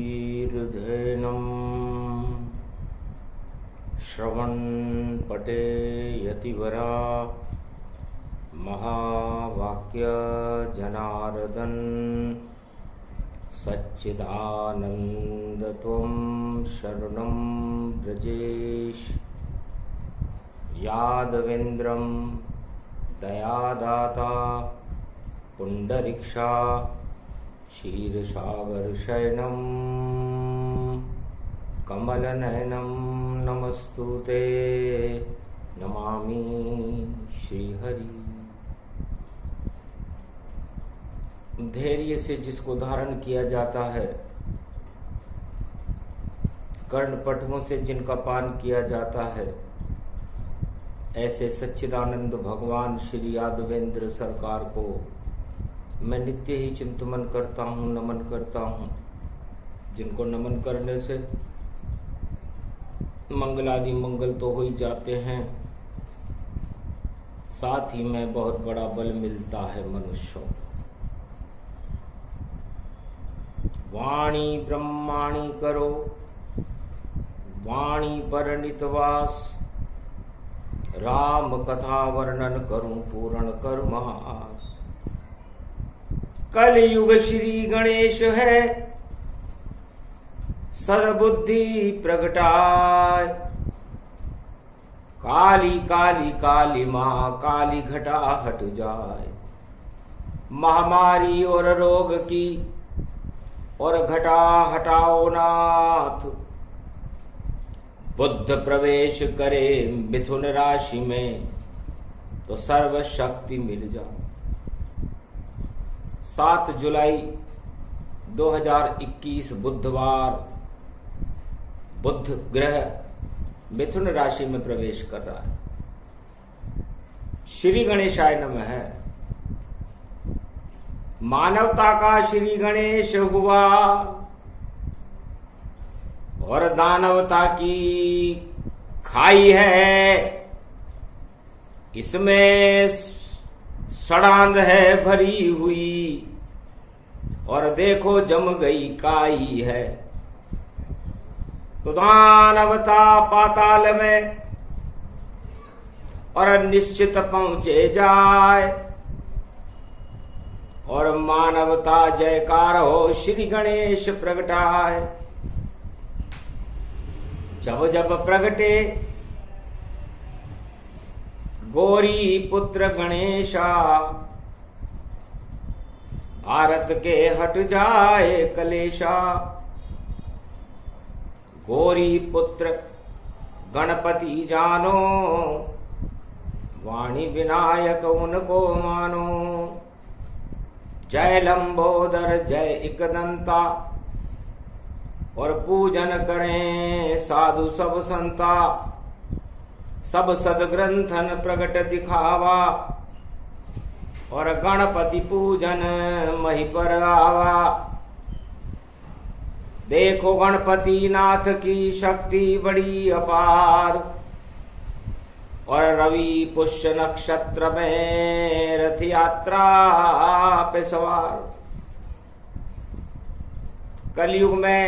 धीर्धेनं श्रवणपटे यतिवरा महावाक्य जनार्दन सच्चिदानन्दत्वं शरणं व्रजेश यादवेन्द्रं दयादाता पुंडरीक्षा क्षीरसागरशयनं कमलनयनं नमस्तुते नमामि श्रीहरि। धैर्य से जिसको धारण किया जाता है, कर्णपटुओं से जिनका पान किया जाता है, ऐसे सच्चिदानंद भगवान श्री यादवेंद्र सरकार को मैं नित्य ही चिंतन करता हूँ, नमन करता हूँ। जिनको नमन करने से मंगलादि मंगल तो हो ही जाते हैं, साथ ही में बहुत बड़ा बल मिलता है मनुष्यों। वाणी ब्रह्माणी करो वाणी पर नितवास, राम कथा वर्णन करूं पूर्ण कर्मास। कलयुग श्री गणेश है सद्बुद्धि प्रगटाय, काली काली काली माँ काली घटा हट जाए। महामारी और रोग की और घटा हटाओ नाथ, बुद्ध प्रवेश करे मिथुन राशि में तो सर्व शक्ति मिल जाए। 7 जुलाई 2021 बुधवार बुध ग्रह मिथुन राशि में प्रवेश कर रहा है। श्री गणेशाय नमः है। मानवता का श्री गणेश हुआ और दानवता की खाई है, इसमें सड़ांध है भरी हुई और देखो जम गई काई है। तो दानवता पाताल में और निश्चित पहुंचे जाए और मानवता जयकार हो श्री गणेश प्रगटाए। जब जब प्रगटे गौरी पुत्र गणेशा, भारत के हट जाए कलेशा। गौरी पुत्र गणपति जानो, वाणी विनायक उनको मानो। जय लंबोदर जय एकदंता, और पूजन करें साधु सब संता। सब सदग्रंथन प्रगट दिखावा, और गणपति पूजन मही पर आवा। देखो गणपति नाथ की शक्ति बड़ी अपार, और रवि पुष्य नक्षत्र में रथ यात्रा पे सवार। कलयुग में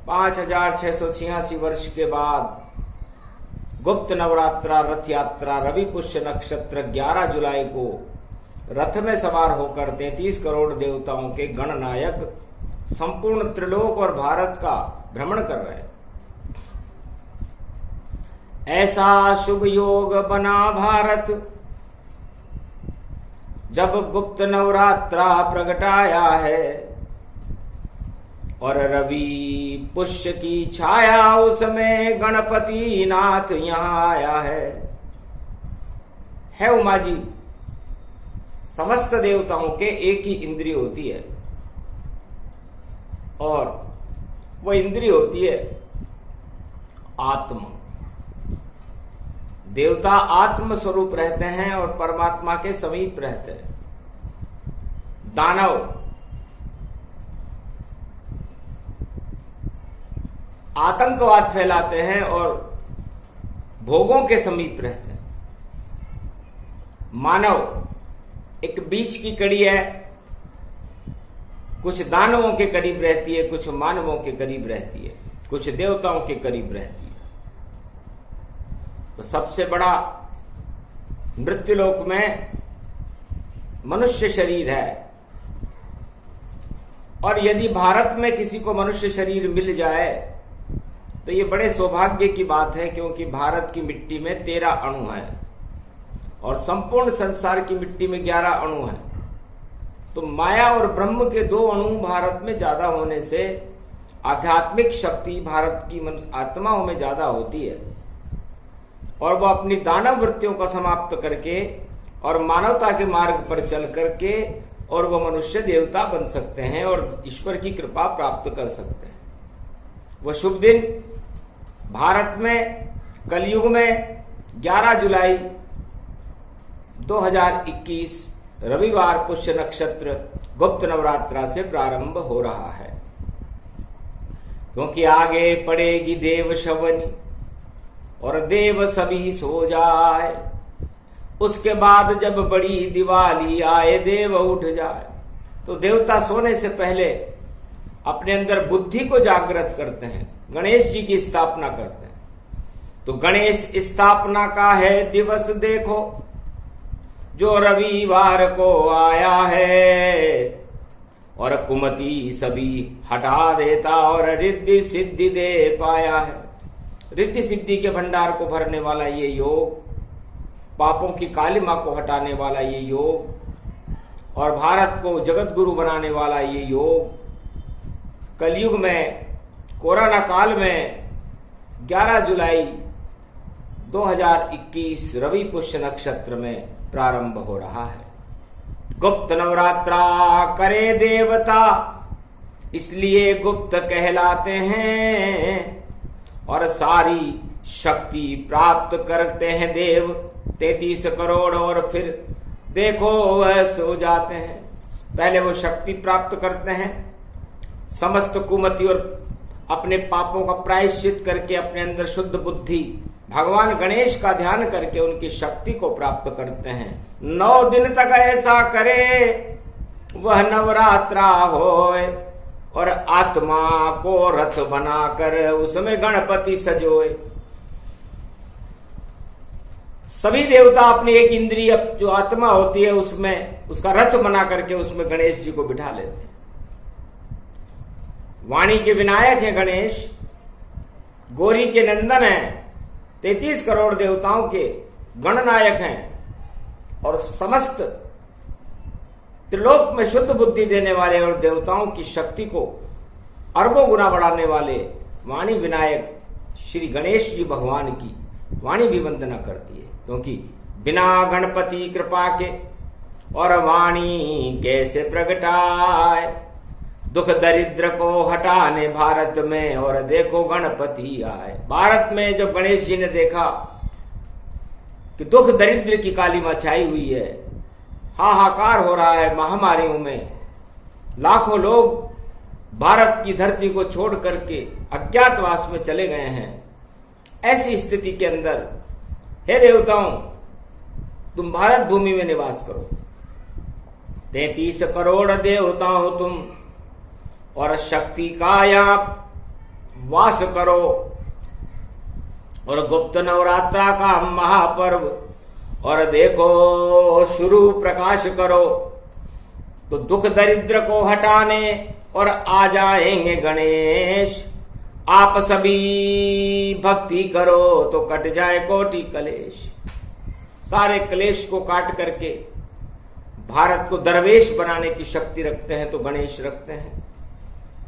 5686 वर्ष के बाद गुप्त नवरात्रा रथ यात्रा रवि पुष्य नक्षत्र 11 जुलाई को रथ में सवार होकर 33 करोड़ देवताओं के गणनायक संपूर्ण त्रिलोक और भारत का भ्रमण कर रहे हैं। ऐसा शुभ योग बना भारत, जब गुप्त नवरात्रा प्रगटाया है और रवि पुष्य की छाया उसमें गणपति नाथ यहां आया है उमा जी। समस्त देवताओं के एक ही इंद्रिय होती है, और वो इंद्रिय होती है आत्मा। देवता आत्म स्वरूप रहते हैं और परमात्मा के समीप रहते हैं। दानव आतंकवाद फैलाते हैं और भोगों के समीप रहते हैं। मानव एक बीच की कड़ी है, कुछ दानवों के करीब रहती है, कुछ मानवों के करीब रहती है, कुछ देवताओं के करीब रहती है। तो सबसे बड़ा मृत्युलोक में मनुष्य शरीर है, और यदि भारत में किसी को मनुष्य शरीर मिल जाए तो ये बड़े सौभाग्य की बात है, क्योंकि भारत की मिट्टी में 13 अणु हैं और संपूर्ण संसार की मिट्टी में 11 अणु हैं। तो माया और ब्रह्म के 2 अणु भारत में ज्यादा होने से आध्यात्मिक शक्ति भारत की आत्माओं में ज्यादा होती है, और वो अपनी दानव वृत्तियों का समाप्त करके और मानवता के मार्ग पर चल करके और वो मनुष्य देवता बन सकते हैं और ईश्वर की कृपा प्राप्त कर सकते हैं। वो शुभ दिन भारत में कलयुग में 11 जुलाई 2021 रविवार पुष्य नक्षत्र गुप्त नवरात्रा से प्रारंभ हो रहा है, क्योंकि आगे पड़ेगी देव शवनी और देव सभी सो जाए, उसके बाद जब बड़ी दिवाली आए देव उठ जाए। तो देवता सोने से पहले अपने अंदर बुद्धि को जागृत करते हैं, गणेश जी की स्थापना करते हैं। तो गणेश स्थापना का है दिवस देखो, जो रविवार को आया है, और कुमति सभी हटा देता और रिद्धि सिद्धि दे पाया है। रिद्धि सिद्धि के भंडार को भरने वाला ये योग, पापों की कालिमा को हटाने वाला ये योग, और भारत को जगत गुरु बनाने वाला ये योग कलयुग में कोरोना काल में 11 जुलाई 2021 रवि पुष्य नक्षत्र में प्रारंभ हो रहा है। गुप्त नवरात्रा करे देवता, इसलिए गुप्त कहलाते हैं, और सारी शक्ति प्राप्त करते हैं देव 33 करोड़, और फिर देखो वह सो जाते हैं। पहले वो शक्ति प्राप्त करते हैं, समस्त कुमति और अपने पापों का प्रायश्चित करके अपने अंदर शुद्ध बुद्धि भगवान गणेश का ध्यान करके उनकी शक्ति को प्राप्त करते हैं। 9 दिन तक ऐसा करे वह नवरात्रा होए, और आत्मा को रथ बनाकर उसमें गणपति सजोए। सभी देवता अपनी एक इंद्रिय जो आत्मा होती है उसमें उसका रथ बना करके उसमें गणेश जी को बिठा लेते हैं। वाणी के विनायक हैं गणेश, गौरी के नंदन हैं, 33 करोड़ देवताओं के गणनायक हैं, और समस्त त्रिलोक में शुद्ध बुद्धि देने वाले और देवताओं की शक्ति को अरबों गुना बढ़ाने वाले वाणी विनायक श्री गणेश जी भगवान की वाणी भी वंदना करती है, क्योंकि बिना गणपति कृपा के और वाणी कैसे प्रगटाए, दुख दरिद्र को हटाने भारत में और देखो गणपति आए। भारत में जब गणेश जी ने देखा कि दुख दरिद्र की कालिमा छाई हुई है, हाहाकार हो रहा है, महामारियों में लाखों लोग भारत की धरती को छोड़ करके अज्ञातवास में चले गए हैं, ऐसी स्थिति के अंदर हे देवताओं तुम भारत भूमि में निवास करो, 33 करोड़ देवता हो तुम, और शक्ति का यहाँ वास करो, और गुप्त नवरात्रा का महापर्व और देखो शुरू प्रकाश करो, तो दुख दरिद्र को हटाने और आ जाएंगे गणेश। आप सभी भक्ति करो तो कट जाए कोटि कलेश। सारे क्लेश को काट करके भारत को दरवेश बनाने की शक्ति रखते हैं तो गणेश रखते हैं,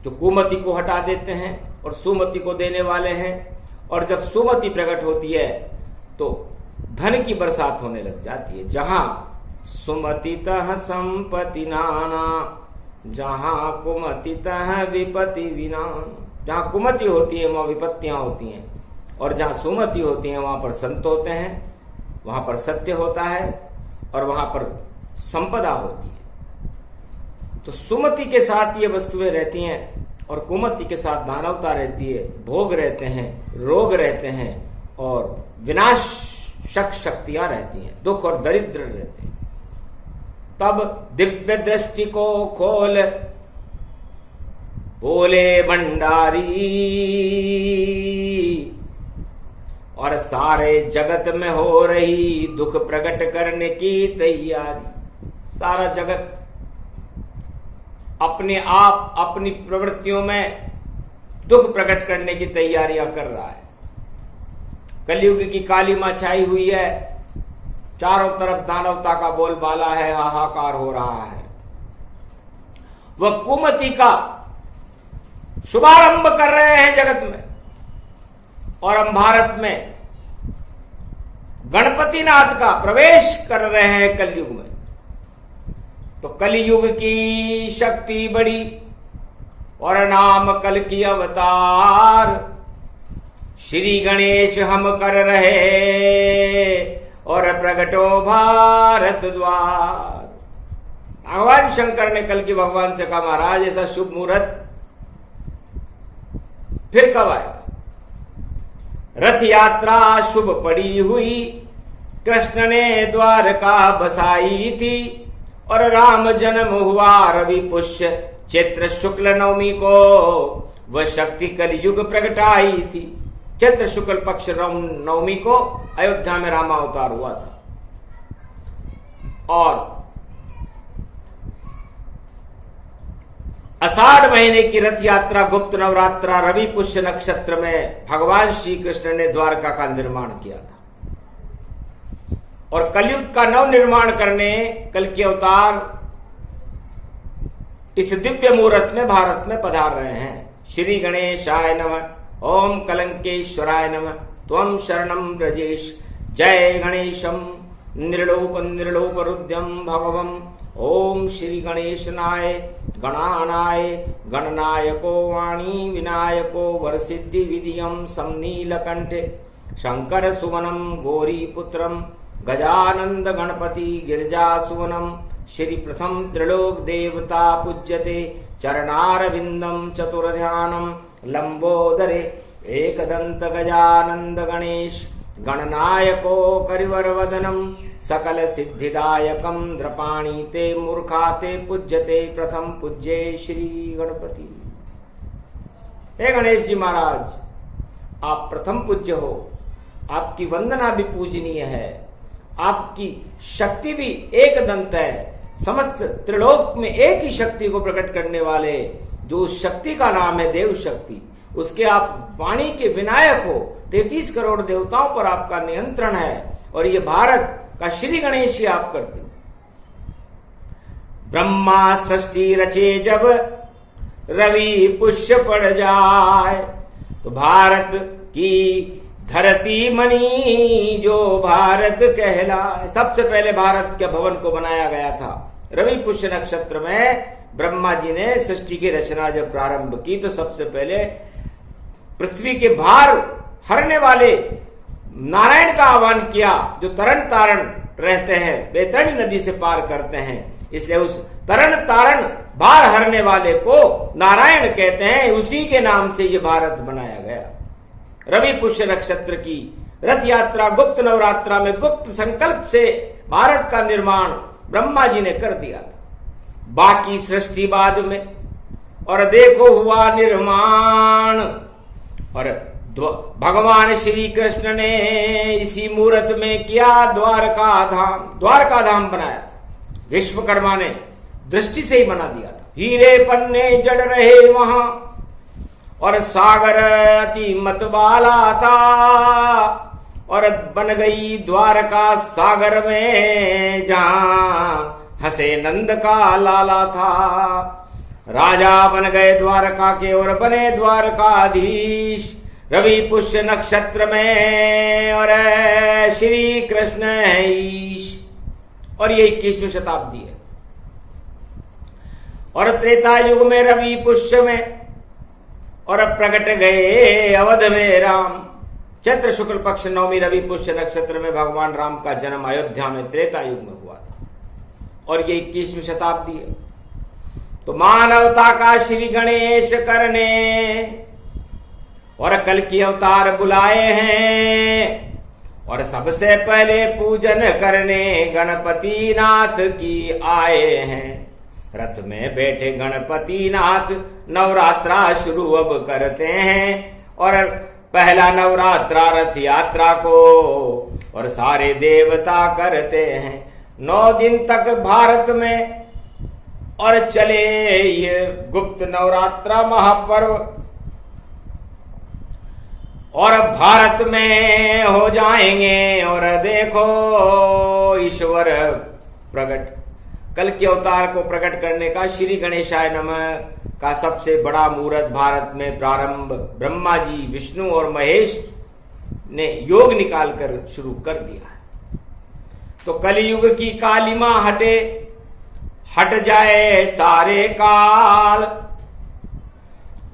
जो कुमति को हटा देते हैं और सुमति को देने वाले हैं। और जब सुमति प्रकट होती है तो धन की बरसात होने लग जाती है। जहां सुमति तह संपत्ति नाना, जहां कुमति तह विपत्ति विनान। जहां कुमति होती है वहां विपत्तियां होती हैं, और जहां सुमति होती है वहां पर संत होते हैं, वहां पर सत्य होता है और वहां पर संपदा होती है। तो सुमति के साथ ये वस्तुएं रहती हैं और कुमति के साथ दानवता रहती है, भोग रहते हैं, रोग रहते हैं और विनाशक शक्तियां रहती हैं, दुख और दरिद्र रहते हैं। तब दिव्य दृष्टि को खोल बोले भंडारी, और सारे जगत में हो रही दुख प्रकट करने की तैयारी। सारा जगत अपने आप अपनी प्रवृत्तियों में दुख प्रकट करने की तैयारियां कर रहा है। कलयुग की काली मां छाई हुई है, चारों तरफ दानवता का बोलबाला है, हाहाकार हो रहा है। वह कुमति का शुभारंभ कर रहे हैं जगत में, और हम भारत में गणपति नाथ का प्रवेश कर रहे हैं कलयुग में। तो कलयुग की शक्ति बड़ी और नाम कल की अवतार, श्री गणेश हम कर रहे और प्रगटो भारत द्वार। भगवान शंकर ने कल की भगवान से कहा, महाराज ऐसा शुभ मुहूर्त फिर कब आएगा? रथ यात्रा शुभ पड़ी हुई, कृष्ण ने द्वारका बसाई थी, और राम जन्म हुआ रवि पुष्य चैत्र शुक्ल नवमी को, वह शक्ति कलयुग प्रगटाई थी। चैत्र शुक्ल पक्ष नवमी को अयोध्या में रामावतार हुआ था। और आषाढ़ महीने की रथ यात्रा गुप्त नवरात्रा रवि पुष्य नक्षत्र में भगवान श्री कृष्ण ने द्वारका का निर्माण किया था। और कलयुग का नव निर्माण करने कल के अवतार इस दिव्य मुहूर्त में भारत में पधार रहे हैं। श्री गणेशाय नमः, ओम कलंकेश्वराय नमः, त्वं शरणं व्रजेश। जय गणेशम निर्लोप निर्लोप रुद्रम भगवम। ओम श्री गणेशनाय गणानाय गणनायको वाणी विनायको वरसिद्धि विधियम समनीलकंठे शंकर सुवनम गौरी पुत्रम गजानंद गणपति गिरिजा सुवनम। श्री प्रथम त्रिलोक देवता पूज्यते चरणारविंदम चतुर्ध्यानम लंबोदरे एकदंत गजानंद गणेश गणनायको करिवर वदनम सकल सिद्धिदायकम द्रपाणी ते मूर्खा ते पूज्यते प्रथम पूज्ये श्री गणपति। हे गणेश जी महाराज, आप प्रथम पूज्य हो, आपकी वंदना भी पूजनीय है, आपकी शक्ति भी एक दंत है। समस्त त्रिलोक में एक ही शक्ति को प्रकट करने वाले जो शक्ति का नाम है देव शक्ति, उसके आप वाणी के विनायक हो। 33 करोड़ देवताओं पर आपका नियंत्रण है, और ये भारत का श्री गणेश ही आप करते। ब्रह्मा षष्ठी रचे जब रवि पुष्य पड़ जाए, तो भारत की धरती मनी जो भारत कहलाए। सबसे पहले भारत के भवन को बनाया गया था रवि पुष्य नक्षत्र में। ब्रह्मा जी ने सृष्टि की रचना जब प्रारंभ की, तो सबसे पहले पृथ्वी के भार हरने वाले नारायण का आह्वान किया, जो तरन तारण रहते हैं, बैतरणी नदी से पार करते हैं। इसलिए उस तरन तारण भार हरने वाले को नारायण कहते हैं। उसी के नाम से ये भारत बनाया गया। रवि पुष्य नक्षत्र की रथ यात्रा गुप्त नवरात्रा में गुप्त संकल्प से भारत का निर्माण ब्रह्मा जी ने कर दिया था। बाकी सृष्टि बाद में, और देखो हुआ निर्माण। और भगवान श्री कृष्ण ने इसी मुहूर्त में किया द्वारका धाम बनाया। विश्वकर्मा ने दृष्टि से ही बना दिया था। हीरे पन्ने जड़ रहे वहां, और सागर अति मतवाला था, और बन गई द्वारका सागर में जहां हंसे नंद का लाला था। राजा बन गए द्वारका के और बने द्वारकाधीश रवि पुष्य नक्षत्र में, और श्री कृष्ण है ईश। और ये 21वीं शताब्दी है। और त्रेता युग में रवि पुष्य में, और प्रकट गए अवध में राम। चैत्र शुक्ल पक्ष नवमी रवि पुष्य नक्षत्र में भगवान राम का जन्म अयोध्या में त्रेता युग में हुआ था। और ये 21वीं शताब्दी है। तो मानवता का श्री गणेश करने और कल की अवतार बुलाए हैं, और सबसे पहले पूजन करने गणपति नाथ की आए हैं। रथ में बैठे गणपति नाथ नवरात्रा शुरू अब करते हैं। और पहला नवरात्रा रथ यात्रा को और सारे देवता करते हैं। 9 दिन तक भारत में और चले ये गुप्त नवरात्रा महापर्व। और भारत में हो जाएंगे और देखो ईश्वर प्रकट। कल के अवतार को प्रकट करने का श्री गणेशाय नमः का सबसे बड़ा मुहूर्त भारत में प्रारंभ ब्रह्मा जी, विष्णु और महेश ने योग निकालकर शुरू कर दिया है। तो कलयुग की कालिमा हट जाए सारे काल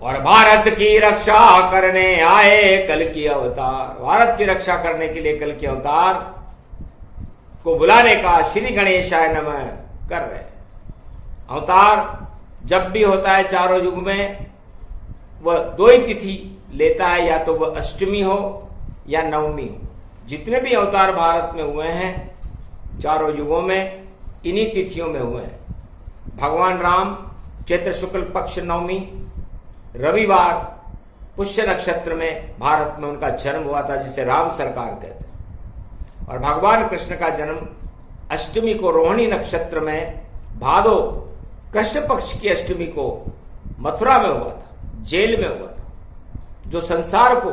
और भारत की रक्षा करने आए कल की अवतार। भारत की रक्षा करने के लिए कल के अवतार को बुलाने का श्री गणेशाय नमः कर रहे हैं। अवतार जब भी होता है चारों युग में वह 2 ही तिथि लेता है, या तो वह अष्टमी हो या नवमी हो। जितने भी अवतार भारत में हुए हैं चारों युगों में इन्हीं तिथियों में हुए हैं। भगवान राम चैत्र शुक्ल पक्ष नवमी रविवार पुष्य नक्षत्र में भारत में उनका जन्म हुआ था, जिसे राम सरकार कहते हैं। और भगवान कृष्ण का जन्म अष्टमी को रोहिणी नक्षत्र में भादो कृष्ण पक्ष की अष्टमी को मथुरा में हुआ था, जेल में हुआ था। जो संसार को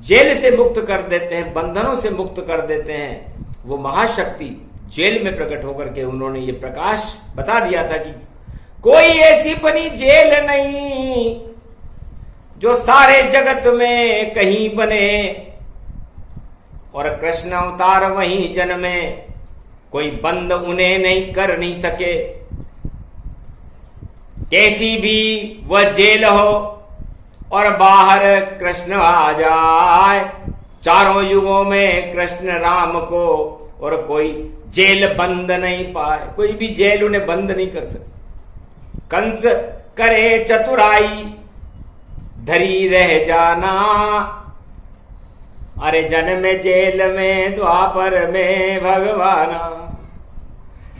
जेल से मुक्त कर देते हैं, बंधनों से मुक्त कर देते हैं, वो महाशक्ति जेल में प्रकट होकर के उन्होंने ये प्रकाश बता दिया था कि कोई ऐसी बनी जेल नहीं जो सारे जगत में कहीं बने। और कृष्ण अवतार वहीं जन्मे, कोई बंद उन्हें नहीं कर नहीं सके। कैसी भी वह जेल हो और बाहर कृष्ण आ जाए, चारों युगों में कृष्ण राम को और कोई जेल बंद नहीं पाए। कोई भी जेल उन्हें बंद नहीं कर सकता। कंस करे चतुराई धरी रह जाना, अरे जन्म जेल में द्वापर में भगवाना।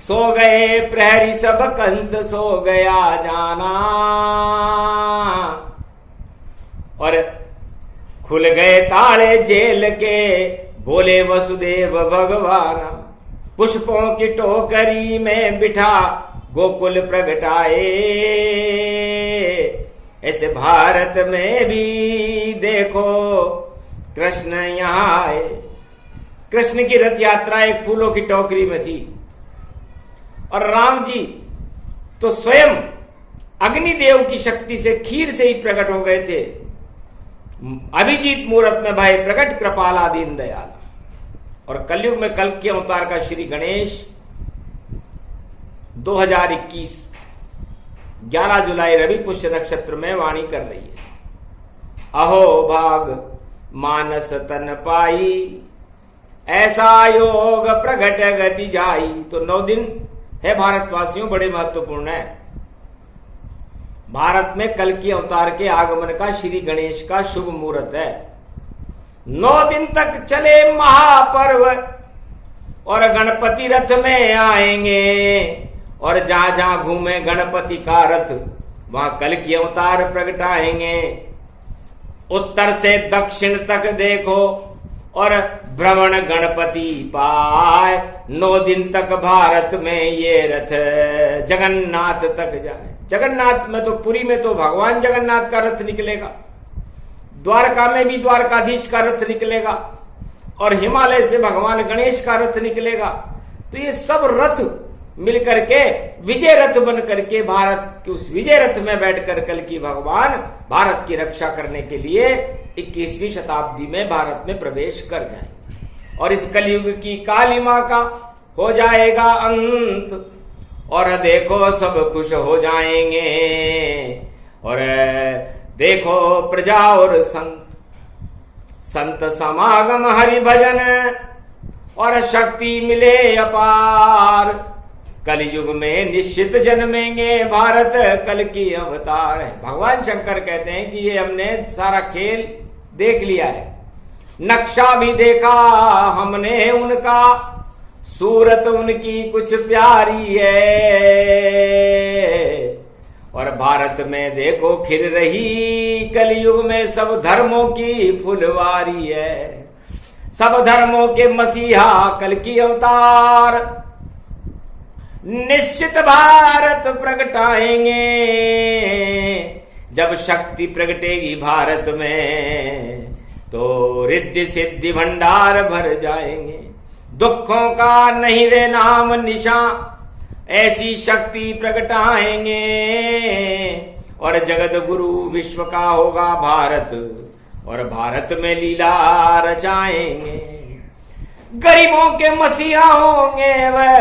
सो गए प्रहरी सब कंस सो गया जाना, और खुल गए ताले जेल के बोले वसुदेव भगवान। पुष्पों की टोकरी में बिठा गोकुल प्रगटाए, ऐसे भारत में भी देखो कृष्ण यहां आए। कृष्ण की रथ यात्रा एक फूलों की टोकरी में थी और राम जी तो स्वयं अग्निदेव की शक्ति से खीर से ही प्रकट हो गए थे। अभिजीत मुहूर्त में भाई प्रकट कृपाला दीन दयाल। और कलयुग में कल के अवतार का श्री गणेश 2021 11 जुलाई रवि पुष्य नक्षत्र में वाणी कर रही है। अहो भाग मानस तन पाई, ऐसा योग प्रगट गति जाई। तो 9 दिन है भारतवासियों बड़े महत्वपूर्ण है। भारत में कल की अवतार के आगमन का श्री गणेश का शुभ मुहूर्त है। 9 दिन तक चले महापर्व और गणपति रथ में आएंगे, और जहां जहां घूमे गणपति का रथ वहां कल की अवतार प्रगटाएंगे। उत्तर से दक्षिण तक देखो और भ्रमण गणपति पाए। 9 दिन तक भारत में ये रथ जगन्नाथ तक जाए। जगन्नाथ में तो पुरी में तो भगवान जगन्नाथ का रथ निकलेगा, द्वारका में भी द्वारकाधीश का रथ निकलेगा, और हिमालय से भगवान गणेश का रथ निकलेगा। तो ये सब रथ मिलकर के विजय रथ बन करके भारत के उस विजय रथ में बैठकर कल की भगवान भारत की रक्षा करने के लिए 21वीं शताब्दी में भारत में प्रवेश कर जाएंगे। और इस कलयुग की कालिमा का हो जाएगा अंत, और देखो सब खुश हो जाएंगे। और देखो प्रजा और संत समागम हरि भजन और शक्ति मिले अपार। कलयुग में निश्चित जन्मेंगे भारत कल की अवतार है। भगवान शंकर कहते हैं कि ये हमने सारा खेल देख लिया है, नक्शा भी देखा हमने उनका, सूरत उनकी कुछ प्यारी है। भारत में देखो खिल रही कलयुग में सब धर्मों की फुलवारी है। सब धर्मों के मसीहा कल की अवतार, निश्चित भारत प्रगटाएंगे। जब शक्ति प्रगटेगी भारत में तो रिद्धि सिद्धि भंडार भर जाएंगे। दुखों का नहीं रे नाम निशान, ऐसी शक्ति प्रगटाएंगे। और जगत गुरु विश्व का होगा भारत, और भारत में लीला रचाएंगे। गरीबों के मसीहा होंगे वह,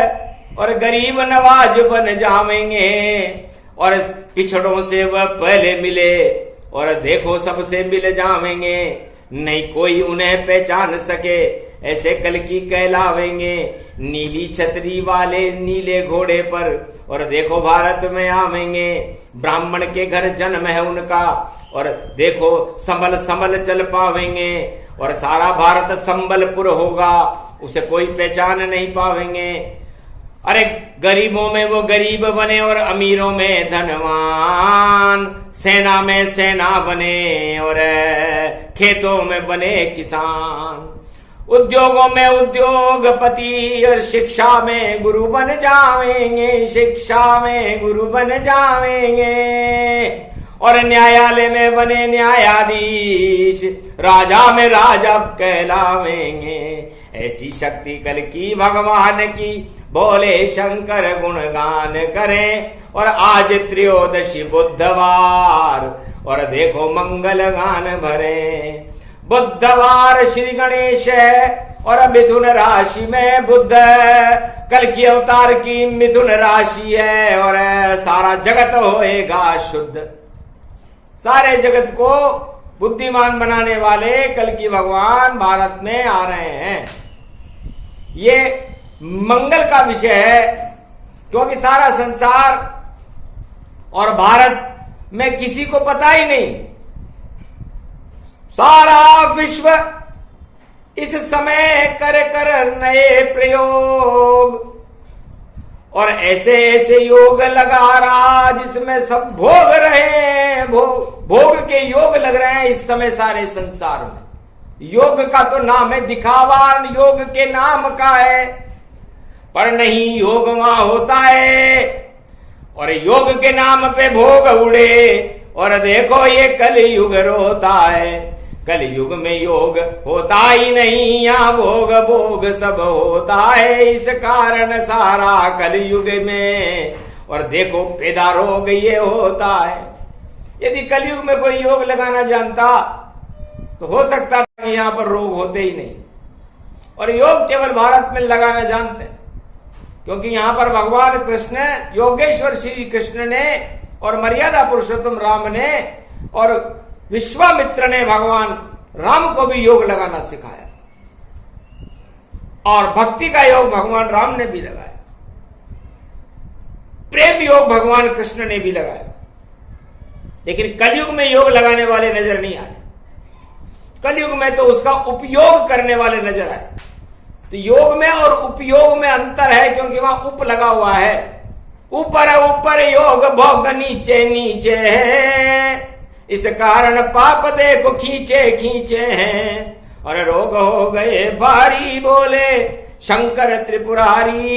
और गरीब नवाज बन जाएंगे। और पिछड़ों से वह पहले मिले, और देखो सबसे मिल जाएंगे। नहीं कोई उन्हें पहचान सके, ऐसे कल की कहलावेंगे। नीली छतरी वाले नीले घोड़े पर, और देखो भारत में आवेंगे। ब्राह्मण के घर जन्म है उनका, और देखो संभल संभल चल पावेंगे। और सारा भारत संबलपुर होगा, उसे कोई पहचान नहीं पावेंगे। अरे गरीबों में वो गरीब बने, और अमीरों में धनवान। सेना में सेना बने, और खेतों में बने किसान। उद्योगों में उद्योगपति, और शिक्षा में गुरु बन जाएंगे। शिक्षा में गुरु बन जाएंगे। और न्यायालय में बने न्यायाधीश, राजा में राजा कहलावेंगे। ऐसी शक्ति कल की भगवान की, बोले शंकर गुणगान करें। और आज त्रयोदशी बुधवार, और देखो मंगल गान भरे। बुधवार श्री गणेश है, और मिथुन राशि में बुध, कल की अवतार की मिथुन राशि है। और सारा जगत होएगा शुद्ध। सारे जगत को बुद्धिमान बनाने वाले कल की भगवान भारत में आ रहे हैं। ये मंगल का विषय है, क्योंकि सारा संसार और भारत में किसी को पता ही नहीं। सारा विश्व इस समय कर नए प्रयोग, और ऐसे ऐसे योग लगा रहा जिसमें सब भोग रहे हैं। भोग के योग लग रहे हैं इस समय सारे संसार में। योग का तो नाम है दिखावा, योग के नाम का है, पर नहीं योग वहां होता है। और योग के नाम पे भोग उड़े, और देखो ये कलयुग रोता है। कलयुग में योग होता ही नहीं, यहाँ भोग भोग सब होता है। इस कारण सारा कलयुग में, और देखो पैदा रोग ये होता है। यदि कलयुग में कोई योग लगाना जानता तो हो सकता था कि यहाँ पर रोग होते ही नहीं। और योग केवल भारत में लगाना जानते हैं, क्योंकि यहाँ पर भगवान कृष्ण, योगेश्वर श्री कृष्ण ने, और मर्यादा पुरुषोत्तम राम ने, और विश्वामित्र ने भगवान राम को भी योग लगाना सिखाया। और भक्ति का योग भगवान राम ने भी लगाया। प्रेम योग भगवान कृष्ण ने भी लगाया। लेकिन कलयुग में योग लगाने वाले नजर नहीं आए। कलयुग में तो उसका उपयोग करने वाले नजर आए। तो योग में और उपयोग में अंतर है, क्योंकि वहां उप लगा हुआ है। ऊपर ऊपर योग भोग नीचे नीचे है। इस कारण पाप देखो खींचे खींचे हैं, और रोग हो गए भारी, बोले शंकर त्रिपुरारी।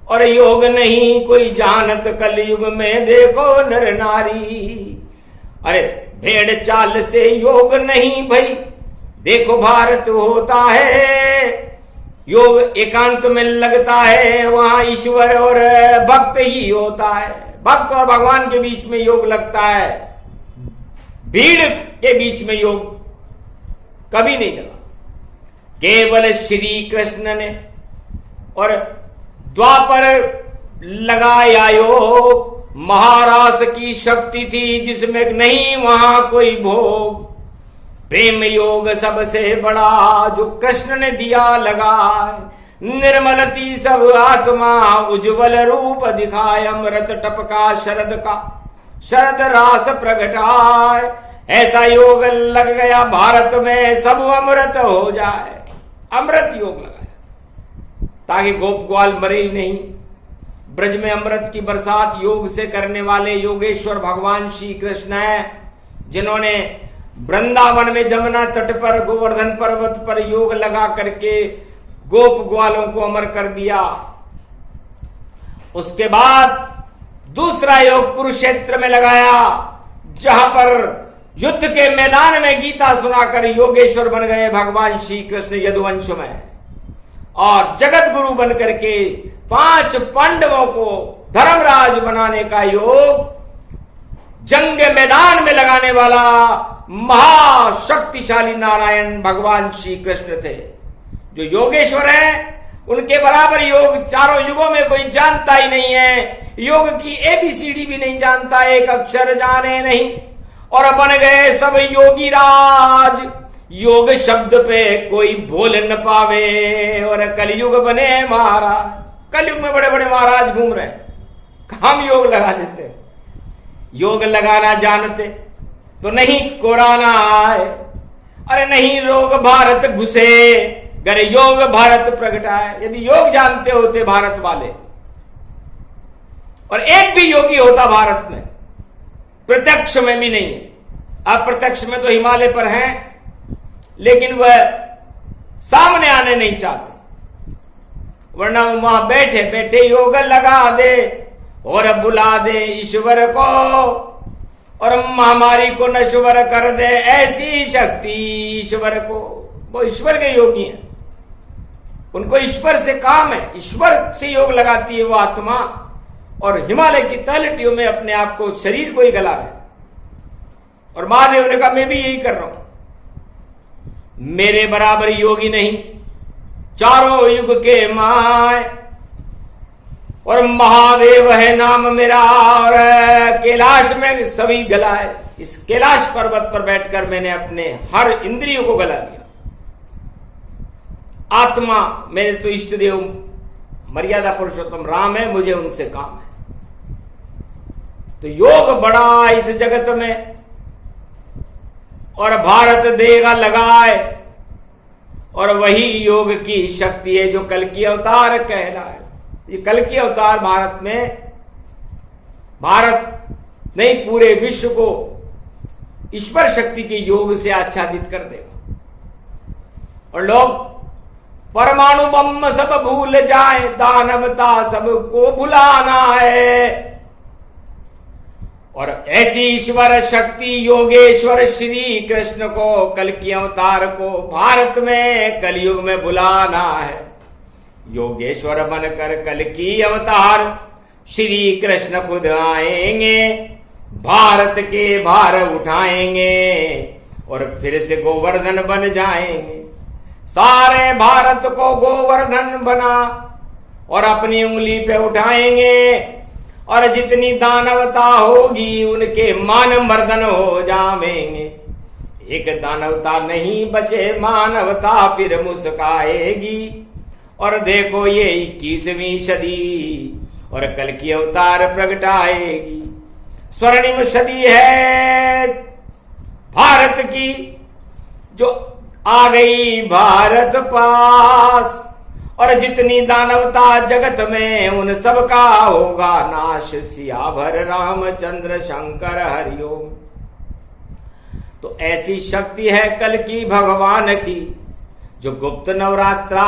और योग नहीं कोई जानत कलयुग में, देखो नर नारी। अरे भेड़ चाल से योग नहीं भाई, देखो भारत होता है। योग एकांत में लगता है, वहां ईश्वर और भक्त ही होता है। भक्त और भगवान के बीच में योग लगता है, भीड़ के बीच में योग कभी नहीं लगा। केवल श्री कृष्ण ने और द्वापर लगाया योग। महारास की शक्ति थी जिसमें नहीं वहां कोई भोग। प्रेम योग सबसे बड़ा जो कृष्ण ने दिया लगा। निर्मल थी सब आत्मा, उज्जवल रूप दिखाए। अमृत टपका शरद का, शरद रास प्रगटाए। ऐसा योग लग गया भारत में, सब अमृत हो जाए। अमृत योग लगाया ताकि गोप ग्वाल मरे ही नहीं, ब्रज में अमृत की बरसात योग से करने वाले योगेश्वर भगवान श्री कृष्ण है, जिन्होंने वृंदावन में जमुना तट पर गोवर्धन पर्वत पर योग लगा करके गोप ग्वालों को अमर कर दिया। उसके बाद दूसरा योग कुरुक्षेत्र में लगाया, जहां पर युद्ध के मैदान में गीता सुनाकर योगेश्वर बन गए भगवान श्री कृष्ण यदुवंश में, और जगत गुरु बनकर के 5 पांडवों को धर्मराज बनाने का योग जंग मैदान में लगाने वाला महाशक्तिशाली नारायण भगवान श्री कृष्ण थे। जो योगेश्वर है, उनके बराबर योग चारों युगों में कोई जानता ही नहीं है। योग की ABCD भी नहीं जानता, एक अक्षर जाने नहीं, और बन गए सब योगी राज। योग शब्द पे कोई बोल न पावे, और कलयुग बने महाराज। कलयुग में बड़े बड़े महाराज घूम रहे, हम योग लगा देते। योग लगाना जानते तो नहीं कोरोना आए, अरे नहीं रोग भारत घुसे, गर योग भारत प्रगटाए। यदि योग जानते होते भारत वाले, और एक भी योगी होता भारत में, प्रत्यक्ष में भी नहीं है, अप्रत्यक्ष में तो हिमालय पर हैं, लेकिन वह सामने आने नहीं चाहते, वरना वहां बैठे बैठे योग लगा दे और बुला दे ईश्वर को, और महामारी को नश्वर कर दे ऐसी शक्ति ईश्वर को। वो ईश्वर के योगी हैं, उनको ईश्वर से काम है, ईश्वर से योग लगाती है वो आत्मा, और हिमालय की तलहटियों में अपने आप को, शरीर को ही गला रहे। और महादेव ने कहा मैं भी यही कर रहा हूं, मेरे बराबर योगी नहीं, चारों युग के माय, और महादेव है नाम मेरा, और कैलाश में सभी गलाए। इस कैलाश पर्वत पर बैठकर मैंने अपने हर इंद्रियों को गला दिया। आत्मा मेरे तो इष्ट देव मर्यादा पुरुषोत्तम राम है, मुझे उनसे काम है। तो योग बड़ा इस जगत में, और भारत देगा लगाए, और वही योग की शक्ति है जो कल की अवतार कहलाए। ये कल की अवतार भारत में, भारत नहीं पूरे विश्व को ईश्वर शक्ति के योग से आच्छादित कर देगा। और लोग परमाणु बम सब भूल जाए, दानवता सबको भुलाना है, और ऐसी ईश्वर शक्ति योगेश्वर श्री कृष्ण को, कल की अवतार को भारत में कलयुग में बुलाना है। योगेश्वर बनकर कल की अवतार श्री कृष्ण खुद आएंगे, भारत के भार उठाएंगे, और फिर से गोवर्धन बन जाएंगे। सारे भारत को गोवर्धन बना और अपनी उंगली पे उठाएंगे, और जितनी दानवता होगी उनके मान मर्दन हो जाएंगे। एक दानवता नहीं बचे मानवता फिर मुस्काएगी, और देखो ये 21वीं सदी और कल की अवतार प्रगटाएगी। स्वर्णिम सदी है भारत की, जो आ गई भारत पास, और जितनी दानवता जगत में उन सबका होगा नाश। सियाभर रामचंद्र शंकर हरिओम। तो ऐसी शक्ति है कल की भगवान की, जो गुप्त नवरात्रा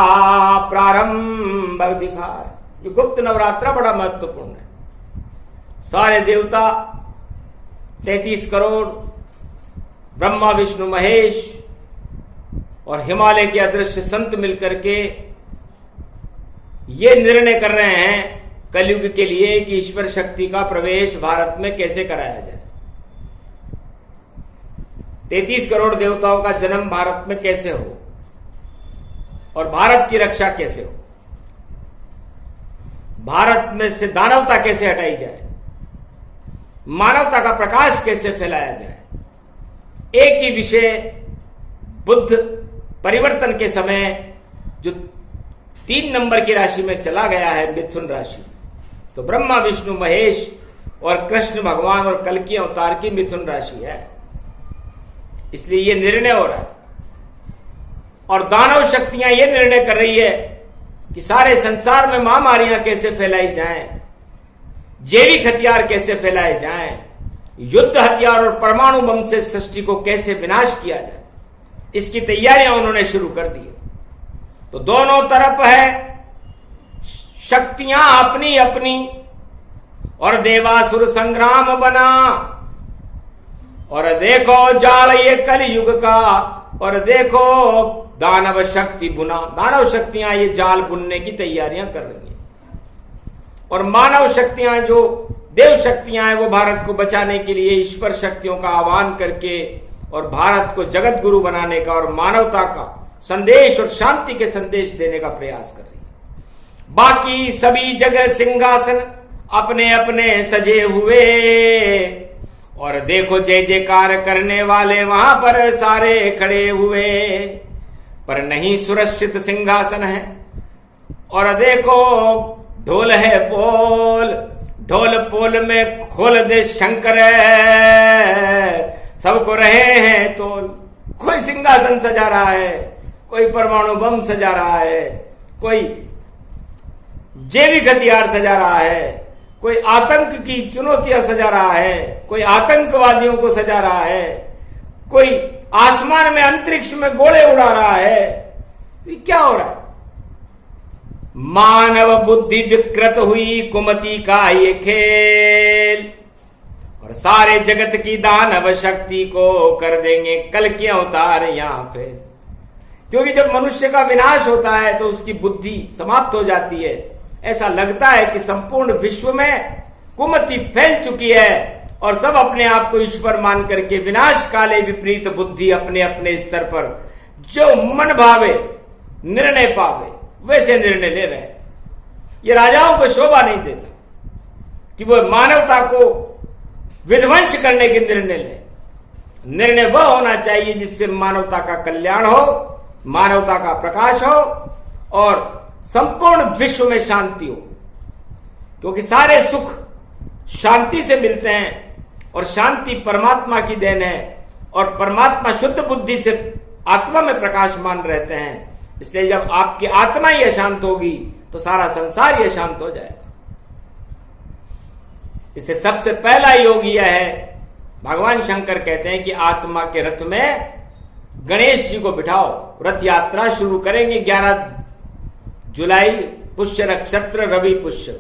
प्रारंभ दिखाए। ये गुप्त नवरात्रा बड़ा महत्वपूर्ण है। सारे देवता 33 करोड़ ब्रह्मा विष्णु महेश और हिमालय के अदृश्य संत मिलकर के ये निर्णय कर रहे हैं कलयुग के लिए कि ईश्वर शक्ति का प्रवेश भारत में कैसे कराया जाए। 33 करोड़ देवताओं का जन्म भारत में कैसे हो, और भारत की रक्षा कैसे हो, भारत में से दानवता कैसे हटाई जाए, मानवता का प्रकाश कैसे फैलाया जाए। एक ही विषय बुद्ध परिवर्तन के समय जो 3 नंबर की राशि में चला गया है, मिथुन राशि, तो ब्रह्मा विष्णु महेश और कृष्ण भगवान और कल की अवतार की मिथुन राशि है। इसलिए यह निर्णय हो रहा है, और दानव शक्तियां यह निर्णय कर रही है कि सारे संसार में महामारियां कैसे फैलाई जाएं, जैविक हथियार कैसे फैलाए जाएं, युद्ध हथियार और परमाणु बम से सृष्टि को कैसे विनाश किया जाए, इसकी तैयारियां उन्होंने शुरू कर दी। तो दोनों तरफ है शक्तियां अपनी अपनी, और देवासुर संग्राम बना। और देखो जाल ये कलयुग का, और देखो दानव शक्ति बुना। दानव शक्तियां ये जाल बुनने की तैयारियां कर रही हैं, और मानव शक्तियां जो देव शक्तियां हैं वो भारत को बचाने के लिए ईश्वर शक्तियों का आह्वान करके और भारत को जगत गुरु बनाने का और मानवता का संदेश और शांति के संदेश देने का प्रयास कर रही है। बाकी सभी जगह सिंहासन अपने अपने सजे हुए, और देखो जय जयकार करने वाले वहां पर सारे खड़े हुए, पर नहीं सुरक्षित सिंहासन है। और देखो ढोल है पोल, ढोल पोल में खोल दे शंकर, सबको रहे हैं तोल। कोई सिंहासन सजा रहा है, कोई परमाणु बम सजा रहा है, कोई जैविक हथियार सजा रहा है, कोई आतंक की चुनौतियां सजा रहा है, कोई आतंकवादियों को सजा रहा है, कोई आसमान में अंतरिक्ष में गोले उड़ा रहा है। ये क्या हो रहा है? मानव बुद्धि विकृत हुई कुमति का ये खेल, और सारे जगत की दानव शक्ति को कर देंगे कल के अवतार यहां पे। क्योंकि जब मनुष्य का विनाश होता है तो उसकी बुद्धि समाप्त हो जाती है। ऐसा लगता है कि संपूर्ण विश्व में कुमति फैल चुकी है और सब अपने आप को ईश्वर मान करके विनाश काले विपरीत बुद्धि अपने अपने स्तर पर जो मन भावे निर्णय पावे वैसे निर्णय ले रहे हैं। ये राजाओं को शोभा नहीं देता कि वो मानवता को विध्वंस करने के निर्णय ले। निर्णय वह होना चाहिए जिससे मानवता का कल्याण हो, मानवता का प्रकाश हो और संपूर्ण विश्व में शांति हो। क्योंकि सारे सुख शांति से मिलते हैं और शांति परमात्मा की देन है, और परमात्मा शुद्ध बुद्धि से आत्मा में प्रकाशमान रहते हैं। इसलिए जब आपकी आत्मा ही अशांत होगी तो सारा संसार ही अशांत हो जाएगा। इससे सबसे पहला योग यह है, भगवान शंकर कहते हैं कि आत्मा के रथ में गणेश जी को बिठाओ। रथ यात्रा शुरू करेंगे 11 जुलाई पुष्य नक्षत्र रवि पुष्य।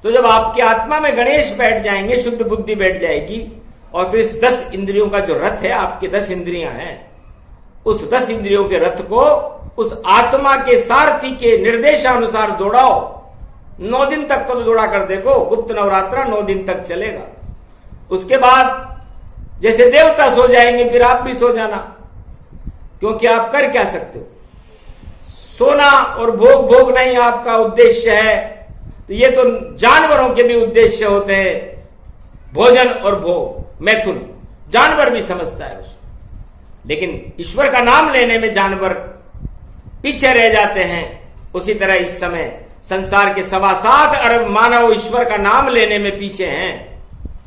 तो जब आपकी आत्मा में गणेश बैठ जाएंगे, शुद्ध बुद्धि बैठ जाएगी, और फिर इस 10 इंद्रियों का जो रथ है, आपके 10 इंद्रियां हैं, उस 10 इंद्रियों के रथ को उस आत्मा के सारथी के निर्देशानुसार दौड़ाओ। 9 दिन तक तो दौड़ा कर देखो, गुप्त नवरात्रा 9 दिन तक चलेगा। उसके बाद जैसे देवता सो जाएंगे फिर आप भी सो जाना, क्योंकि आप कर क्या सकते हो? सोना और भोग भोगना ही आपका उद्देश्य है। तो ये तो जानवरों के भी उद्देश्य होते हैं, भोजन और भोग, मैथुन। जानवर भी समझता है उसको, लेकिन ईश्वर का नाम लेने में जानवर पीछे रह जाते हैं। उसी तरह इस समय संसार के 7.25 अरब मानव ईश्वर का नाम लेने में पीछे हैं।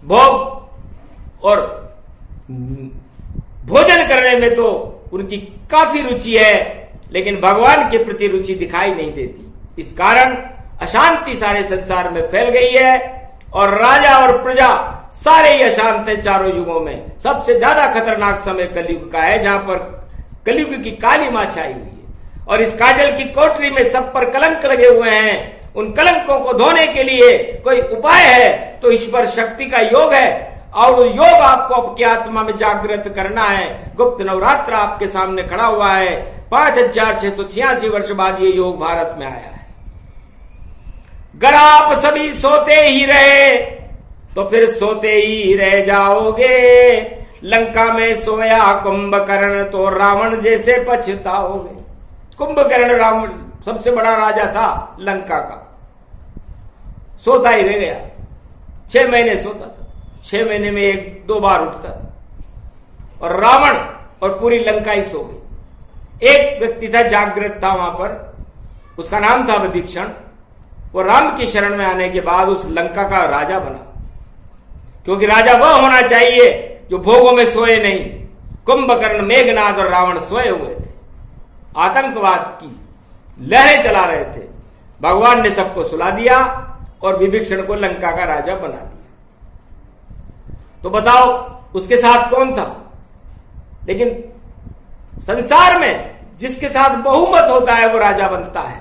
भोग और भोजन करने में तो उनकी काफी रुचि है, लेकिन भगवान के प्रति रुचि दिखाई नहीं देती। इस कारण अशांति सारे संसार में फैल गई है, और राजा और प्रजा सारे ही अशांत हैं। चारों युगों में सबसे ज्यादा खतरनाक समय कलयुग का है, जहां पर कलयुग की काली मां छाई हुई है, और इस काजल की कोठरी में सब पर कलंक लगे हुए हैं। उन कलंकों को धोने के लिए कोई उपाय है तो ईश्वर शक्ति का योग है, और वो योग आपको आपकी आत्मा में जागृत करना है। गुप्त नवरात्र आपके सामने खड़ा हुआ है। 5686 वर्ष बाद ये योग भारत में आया है। अगर आप सभी सोते ही रहे तो फिर सोते ही रह जाओगे। लंका में सोया कुंभकर्ण तो रावण जैसे पछताओगे। कुंभकर्ण रावण सबसे बड़ा राजा था लंका का, सोता ही रह गया। 6 महीने सोता था, 6 महीने में 1-2 बार उठता था, और रावण और पूरी लंका ही सो गई। एक व्यक्ति था जागृत था वहां पर, उसका नाम था विभीषण। वो राम की शरण में आने के बाद उस लंका का राजा बना, क्योंकि राजा वह होना चाहिए जो भोगों में सोए नहीं। कुंभकर्ण, मेघनाद और रावण सोए हुए थे, आतंकवाद की लहरें चला रहे थे। भगवान ने सबको सुला दिया, और विभीषण को लंका का राजा बना दिया। तो बताओ उसके साथ कौन था? लेकिन संसार में जिसके साथ बहुमत होता है वो राजा बनता है,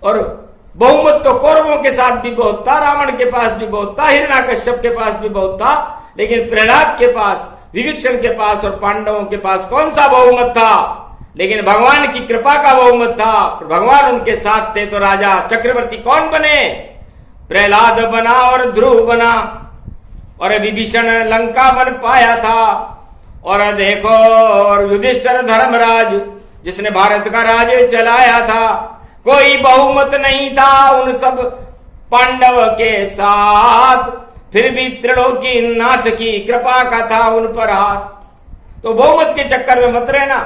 और बहुमत तो कौरवों के साथ भी बहुत था, रावण के पास भी बहुत था, हिरण्याकश्यप के पास भी बहुत था, लेकिन प्रहलाद के पास, विभीषण के पास और पांडवों के पास कौन सा बहुमत था? लेकिन भगवान की कृपा का बहुमत था। भगवान उनके साथ थे तो राजा चक्रवर्ती कौन बने? प्रहलाद बना और ध्रुव बना, और विभीषण लंका बन पाया था। और देखो, और युधिष्ठिर धर्मराज जिसने भारत का राज्य चलाया था, कोई बहुमत नहीं था उन सब पांडव के साथ, फिर भी त्रिलोकी नाथ की कृपा का था उन पर हाथ। तो बहुमत के चक्कर में मत रहना।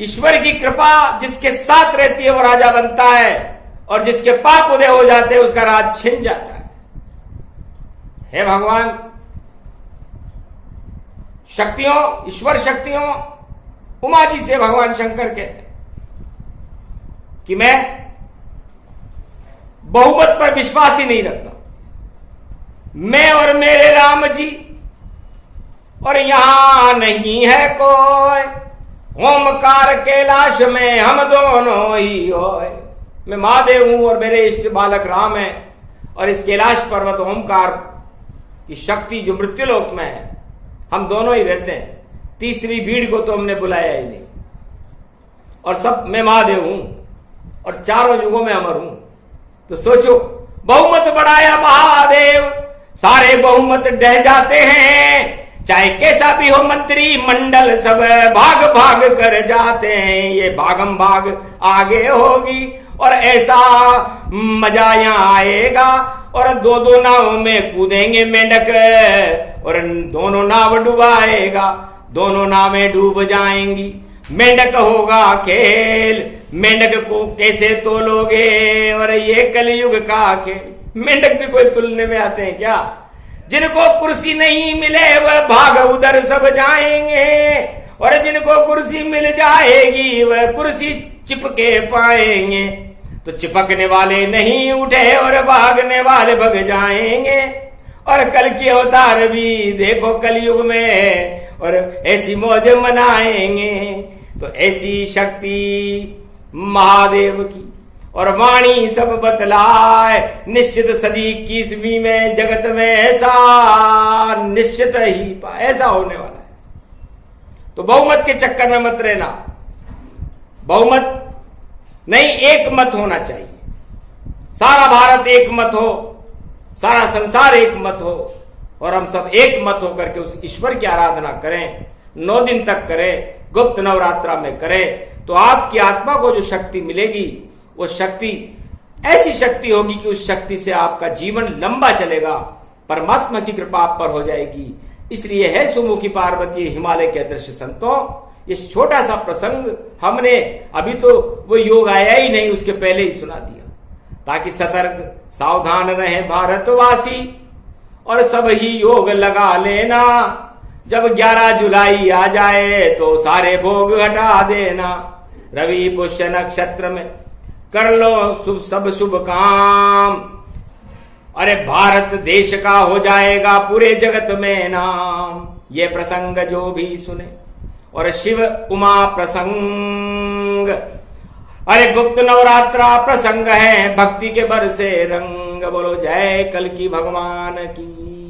ईश्वर की कृपा जिसके साथ रहती है वो राजा बनता है, और जिसके पाप उदय हो जाते हैं उसका राज छिन जाता है। हे भगवान, शक्तियों, ईश्वर शक्तियों, उमा जी से भगवान शंकर कहते कि मैं बहुमत पर विश्वास ही नहीं रखता। मैं और मेरे राम जी, और यहां नहीं है कोई, ओमकार कैलाश में हम दोनों ही होए। मैं महादेव हूं और मेरे इष्ट बालक राम है, और इस कैलाश पर्वत ओमकार की शक्ति जो मृत्युलोक में है, हम दोनों ही रहते हैं। तीसरी भीड़ को तो हमने बुलाया ही नहीं, और सब मैं महादेव हूं और चारों युगों में अमर हूं। तो सोचो, बहुमत बढ़ाया महादेव, सारे बहुमत ढह जाते हैं, चाहे कैसा भी हो मंत्री मंडल सब भाग भाग कर जाते हैं। ये भागम भाग आगे होगी और ऐसा मजा यहां आएगा, और दो दो नाव में कूदेंगे मेंढक, और दोनों नाव डुबाएगा, दोनों नावें डूब जाएंगी। मेंढक होगा खेल, मेंढक को कैसे तोलोगे? और ये कलयुग का खेल। मेंढक भी कोई तुलने में आते हैं क्या? जिनको कुर्सी नहीं मिले वह भाग उधर सब जाएंगे, और जिनको कुर्सी मिल जाएगी वह कुर्सी चिपके पाएंगे। तो चिपकने वाले नहीं उठे और भागने वाले भग जाएंगे। और कल की अवतार भी देखो कलयुग में, और ऐसी मौज मनाएंगे। तो ऐसी शक्ति महादेव की, और वाणी सब बतलाए, निश्चित सदी 21वीं में जगत में ऐसा निश्चित ही ऐसा होने वाला है। तो बहुमत के चक्कर में मत रहना। बहुमत नहीं, एक मत होना चाहिए। सारा भारत एक मत हो, सारा संसार एक मत हो, और हम सब एक मत होकर के उस ईश्वर की आराधना करें। 9 दिन तक करें, गुप्त नवरात्रा में करें, तो आपकी आत्मा को जो शक्ति मिलेगी वो शक्ति ऐसी शक्ति होगी कि उस शक्ति से आपका जीवन लंबा चलेगा, परमात्मा की कृपा आप पर हो जाएगी। इसलिए है सुमुखी पार्वती हिमालय के दृश्य संतों, ये छोटा सा प्रसंग हमने अभी तो वो योग आया ही नहीं, उसके पहले ही सुना दिया, ताकि सतर्क सावधान रहे भारतवासी, और सब ही योग लगा लेना। जब 11 जुलाई आ जाए तो सारे भोग हटा देना। रवि पुष्य नक्षत्र में कर लो सब शुभ काम, अरे भारत देश का हो जाएगा पूरे जगत में नाम। ये प्रसंग जो भी सुने, और शिव उमा प्रसंग, अरे गुप्त नवरात्रा प्रसंग है, भक्ति के बरसे रंग। बोलो जय कल की भगवान की।